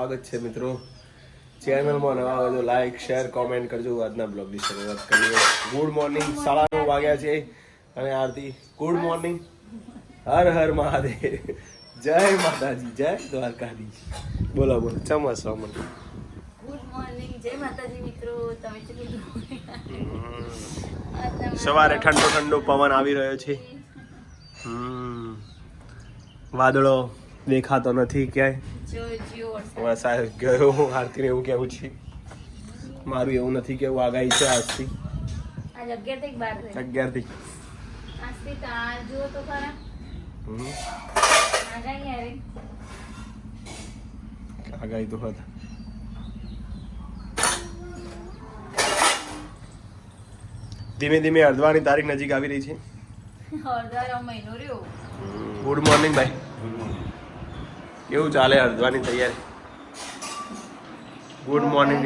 સ્વાગત છે મિત્રો ચેનલમાં નવા હોય તો લાઈક શેર કોમેન્ટ કરજો. આજના બ્લોગની શરૂઆત કરીએ. ગુડ મોર્નિંગ, 9:30 વાગ્યા છે અને આરતી ગુડ મોર્નિંગ, હર હર મહાદેવ, જય માતાજી, જય દ્વારકાધીશ. બોલો બોલો ચમસ મને. ગુડ મોર્નિંગ, જય માતાજી મિત્રો. તમે સવારે ઠંડો ઠંડો પવન આવી રહ્યો છે. વાદળો દેખાતો નથી ક્યાંય. વરસાદ ગયો. આરતીને એવું કેવું છે, મારું એવું નથી કેવું. આગાહી છે આજથી 11 થી. આગાહી તો હતા. ધીમે ધીમે અડધવાની તારીખ નજીક આવી રહી છે. ગુડ મોર્નિંગ ભાઈ, કેવું ચાલે અડધવાની તૈયારી? Good morning.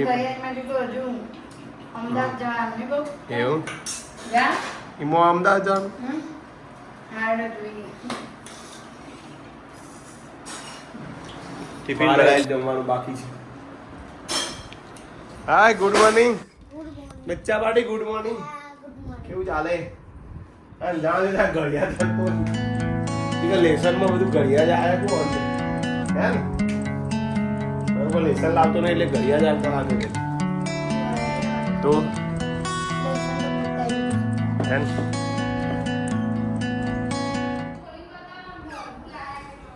એવું ઈમો અમદાવાદ જવાનું? ટિફિન બનાવી જમવાનું બાકી છે. હાય ગુડ મોર્નિંગ બચ્ચા પાટી. Good morning. કેવું ચાલે? ઘડિયા લેસનમાં બધું ઘડિયા જ આવ્યા કોણ છે હે ને? બરોબર લેસન લાવતો નહીં એટલે ઘડિયા જ આવતા લાગે છે તો હે ને?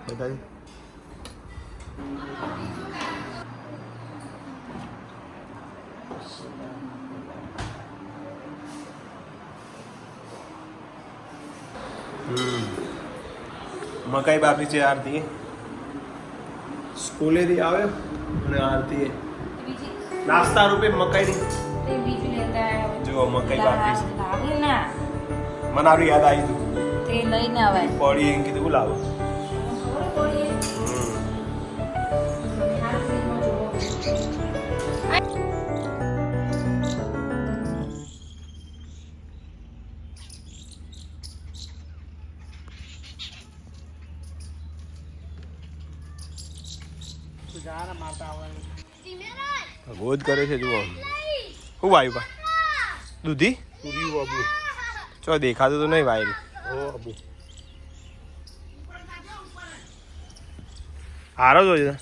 બતાવી મકાઈ બાકી છે. આરતી સ્કૂલેથી આવે અને આરતી નાસ્તા રૂપે મકાઈ જો મકાઈ બાકી છે. મને આરું યાદ આવી હતું પડી એમ કીધું લાવો. ગોદ કરે છે જુઓ. શું વાયુ પા દૂધી ચો દેખાતું તો નહીં વાયલ. હારો જોઈ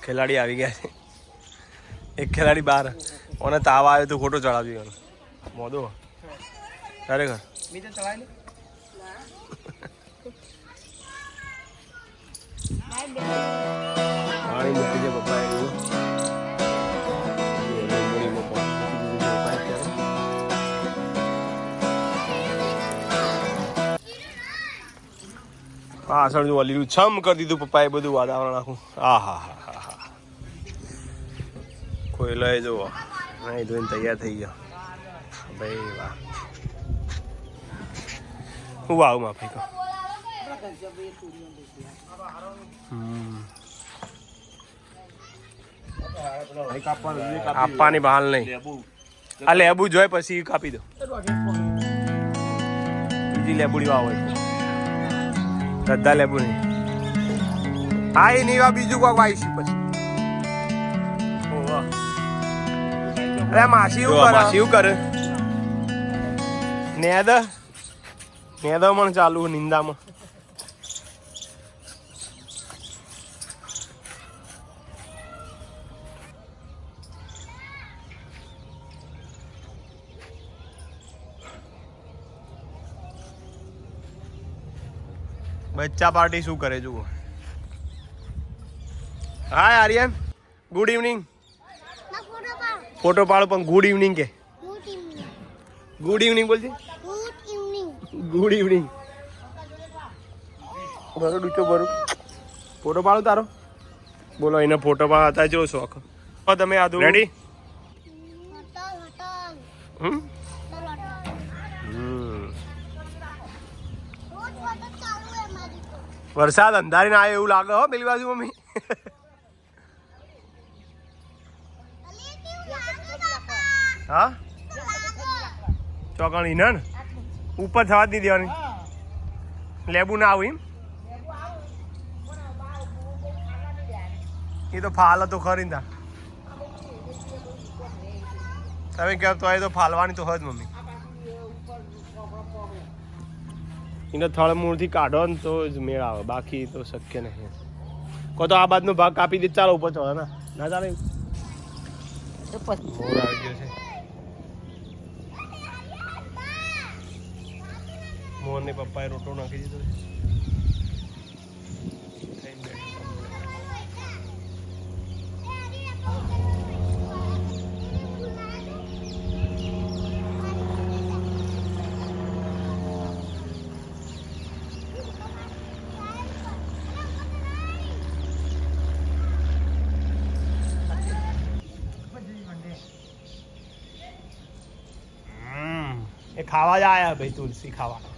ખેલાડી આવી ગયા છે. એક ખેલાડી બહાર ઓને તાવ આવ્યો તો ખોટો ચડાવી ગયો મોદો ખરેખર. પાણી મૂકી છે પપ્પા એવું. પાછળ જો લીલું છમ કરી દીધું પપ્પાએ બધું વાતાવરણ આખું. હા હા હા હા હા. કોઈ લઈ જુઓ નહીં ધોઈને તૈયાર થઈ ગયો ભાઈ. વાહ હું વાવ માં ભાઈ આપવાની બહાલ નહીં. આ લેબુ જોય પછી કાપી દો. બીજી લેબુડી વાવ હોય બધા લેબુ નહીં. હા એ નહીં વા બીજું કોક વાવીશું પછી. અરે માસી શું કરે? નેદ પણ ચાલુ નિંદામાં. બચ્ચા પાર્ટી શું કરે જુઓ. હાય આર્યન ગુડ ઇવનિંગ. ફોટો પાડો પણ ગુડ ઇવનિંગ કે ગુડ ઇવનિંગ બોલજે. ગુડ ઇવનિંગ બરો ડૂચો બરો. ફોટો પાડો તારો. બોલો એને ફોટો પાડતા જો શોખ. તમે આ રેડી? વરસાદ અંધારીને આવે એવું લાગે હો પેલી બાજુ મમ્મી. હા ચોકણી ના ઉપર થવા જ નહીં દેવાની લેબુ ના આવું એમ એ તો ફાલ તો ખરી ને તમે કહો તો એ તો ફાલવાની તો હોય જ મમ્મી એને થળમૂળથી કાઢો ને તો જ મેળ આવે બાકી તો શક્ય નહીં કો તો આ બાજનો ભાગ કાપી દે ચાલો ઉપર ચડે ને ના ચાલે મોર આવી ગયો છે મોર ને પપ્પાએ રોટલો નાખી દીધો એ ખાવા જ આયા ભાઈ તુલસી ખાવા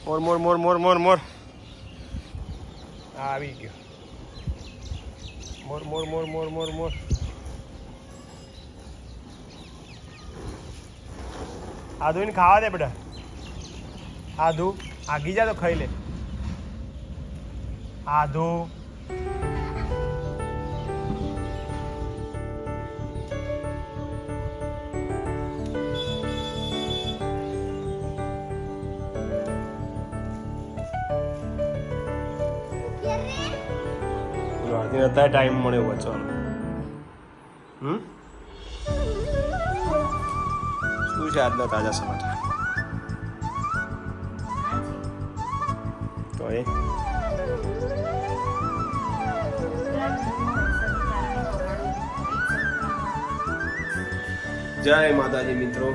મોર મોર મોર મોર મોર મોર આવી ગયો મોર મોર મોર મોર મોર મોર આધુ ને ખાવા દે બેટા આધુ આગી જા તો ખાઈ લે આધુ અત્યારે ટાઈમ મળ્યો બચવાનો શું છે આજના તાજા સમાચાર તો એ જય માતાજી મિત્રો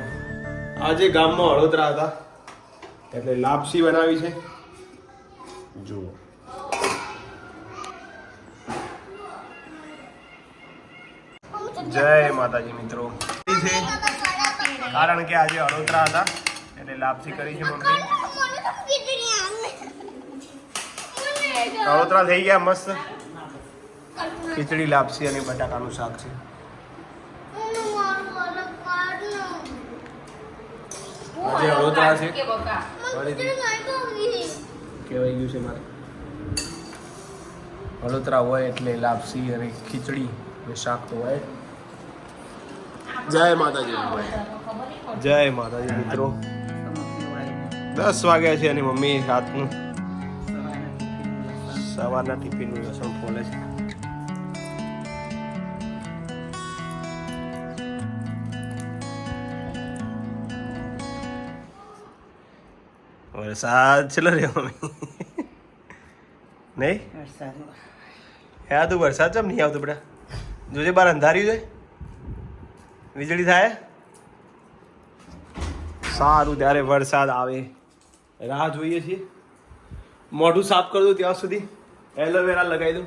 આજે ગામમાં હળોદરા હતા એટલે લાપસી બનાવી છે જુઓ જય માતાજી મિત્રો છે કારણ કે આજે હળોદરા હતા એટલે લાપસી કરી છે મમ્મી હળોદરા થઈ ગયા મસ્ત ખીચડી લાપસી અને બટાકાનું શાક છે આજે હળોદરા છે કહેવાય ગયું છે મારે હળોદરા હોય એટલે લાપસી અને ખીચડી શાક તો હોય જય માતાજી જય માતાજી મિત્રો 10 વાગ્યા છે અને મમ્મી રાતનું સવારના ટિફિનનું લસણ ફોલે છે વરસાદ ચલો રે મમ્મી નહીં હા તું વરસાદ ચમ નહીં આવતો બેટા જોજે બાર અંધાર્યું છે વીજળી થાય સારું ત્યારે વરસાદ આવે રાહ જોઈએ છીએ મોઢું સાફ કરી દઉં ત્યાં સુધી એલોવેરા લગાવી દઉં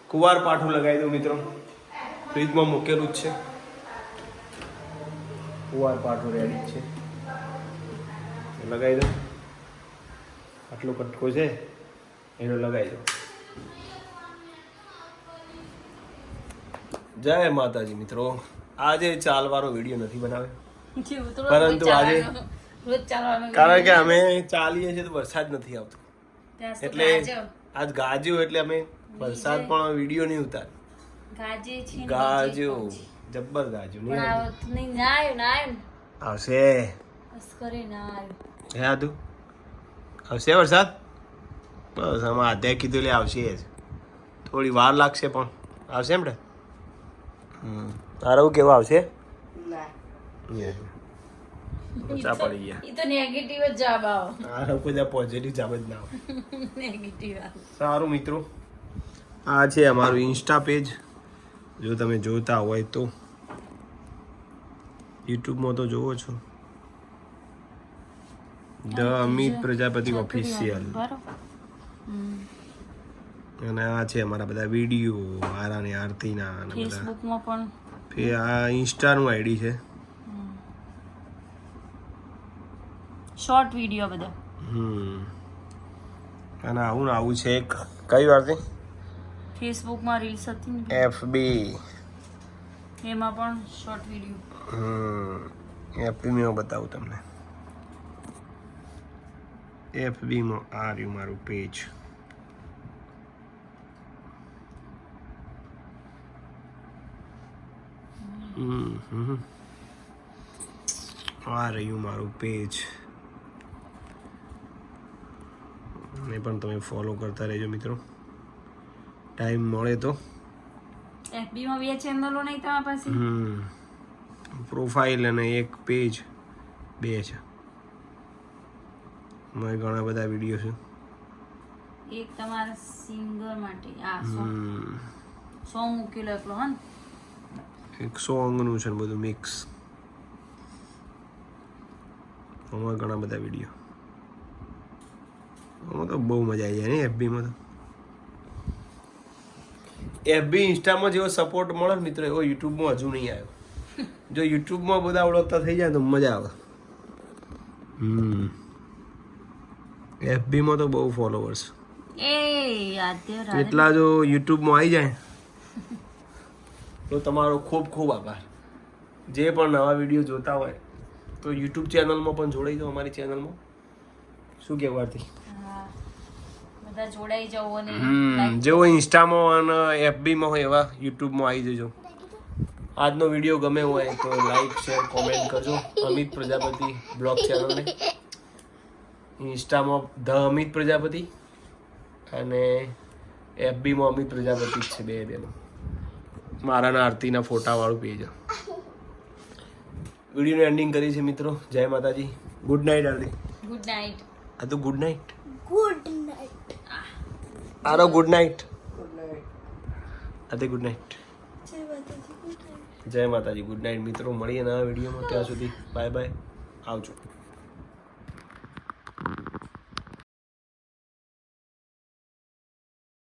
કુવાર પાઠું લગાવી દઉં મિત્રો ફ્રીજમાં મૂકેલું જ છે કુવાર પાઠું રેડી જ છે લગાવી દઉં આટલો કટકો છે એનો લગાવી દઉં જય માતાજી મિત્રો આજે ચાલવાનો વિડીયો નથી બનાવ્યો પરંતુ આજે કારણ કે અમે ચાલીએ છીએ તો વરસાદ નથી આવતો એટલે આજ ગાજ્યો એટલે અમે વરસાદ પણ વિડીયો નહીં ઉતાર ગાજ્યો જબ્બર ગાજ્યો આવશે હે આદુ આવશે વરસાદ બસ આમાં આધ્યા કીધું એટલે આવશે જ થોડી વાર લાગશે પણ આવશે એમ ને તારું કેવું આવશે ઓછા પડી ગયા ઈ તો નેગેટિવ જ જવાબ આવો આ કોઈ પોઝિટિવ જવાબ જ ના આવે નેગેટિવ સારું મિત્રો આ છે અમારું ઇન્સ્ટા પેજ જો તમે જોતા હોય તો યુટ્યુબમાં તો જોવો છો ધ અમિત પ્રજાપતિ ઓફિશિયલ અને આ છે અમારા બધા વિડીયો મારા ને આરતીના અને બધા ફેસબુકમાં પણ આ ઇન્સ્ટાનું આઈડી છે શોર્ટ વિડીયો બધા અને આવું છે એક કઈ વારથી ફેસબુકમાં રીલ્સ હતી ને FB. એમાં પણ શોર્ટ વિડીયો FB માં બતાવું તમને. FB માં આ રહ્યું મારું પેજ. આ રહ્યું મારું પેજ. ને પણ તમે ફોલો કરતા રહેજો મિત્રો, ટાઈમ મળે તો. FB માં 2 ચેનલો નહીં તમારા પાસે? પ્રોફાઇલ અને એક પેજ 2 છે. મારે ઘણા બધા વિડીયો છે. એક તમારા સિંગર માટે આ સોંગ મૂકેલો એકલો હા ને? એક સોંગનું છે ને બધું મિક્સ. આમાં ઘણા બધા વિડીયો. આમાં તો બહુ મજા આવી જાય ને FB માં. તો FB ઇન્સ્ટામાં જેવો સપોર્ટ મળે મિત્રો એવો યુટ્યુબમાં હજુ નહીં આવ્યો. જો યુટ્યુબમાં બધા ઓળખતા થઈ જાય તો મજા આવે. FB માં તો બહુ ફોલોવર્સ. એટલા જો યુટ્યુબમાં આવી જાય તો તમારો ખૂબ ખૂબ આભાર. જે પણ નવા વિડીયો જોતા હોય તો યુટ્યુબ ચેનલમાં પણ જોડાઈ જાઓ અમારી ચેનલમાં. શું કહેવું આરતી? બધા જોડાઈ જાઓ અને જેવો ઇન્સ્ટામાં અને FB માં હોય એવા યુટ્યુબમાં આવી જજો. આજનો વિડીયો ગમે હોય તો લાઈક શેર કોમેન્ટ કરજો. અમિત પ્રજાપતિ બ્લોગ ચેનલને ઇન્સ્ટામાં ધ અમિત પ્રજાપતિ અને FB માં અમિત પ્રજાપતિ જ છે બેનો. મારા ને આરતીના ફોટા વાળું પેજ. વિડીયોનું એન્ડિંગ કરી છે મિત્રો. જય માતાજી. Good night Aarti. Good night. આ તો ગુડ નાઇટ. Good night. આરો ગુડ નાઇટ. આતે ગુડ નાઇટ. જય માતાજી. ગુડ નાઇટ મિત્રો. મળીએ નવા વિડીયોમાં. ત્યાં સુધી બાય બાય. આવજો.